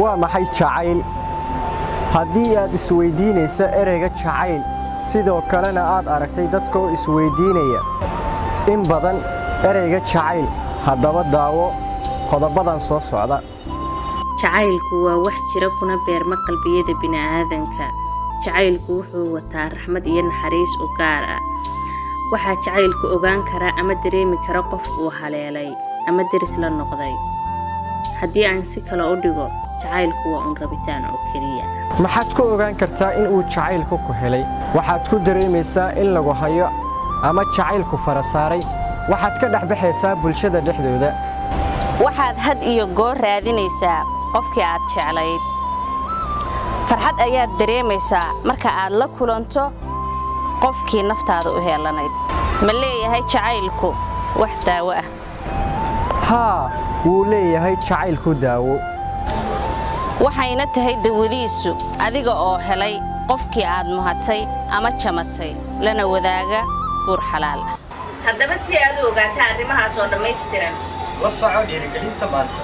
waa maxay jacayl haddii aad isweydiinaysa ereyga jacayl sidoo kalena aad aragtay dadka oo isweydiinaya in badan ereyga jacayl haddaba daawo qodobadan soo socda jacaylku waa wax jira kuna beerma qalbiyada bini'aadanka jacaylku wuxuu wataa raxmad iyo naxariis u gaar ah waxa jacaylku ogaan kara ama dareemi kara qof uu haleelay ama diris la noqday haddii aan si kale u dhigo jacaylku waa un rabitaan oo kaliya maxaad ku ogaan kartaa in uu jacaylku ku helay waxaad ku dareemaysaa in lagu hayo ama jacaylku farasaaray waxaad ka dhaxbaxaysaa bulshada dhexdooda waxaad had iyo goor raadinaysaa qofkii aad jeclayd farxad ayaad dareemaysaa marka aad la kulanto qofkii naftaada u heelanayd ma leeyahay jacaylku wax daawo ah haa wuu leeyahay jacaylku daawo waxayna tahay dawadiisu adiga oo helay qofkii aad muhatay ama jamatay lana wadaaga guur xalaal ah haddaba si aad u ogaataa arrimahaas oo dhammaystiran la soco dhiirigelinta maanta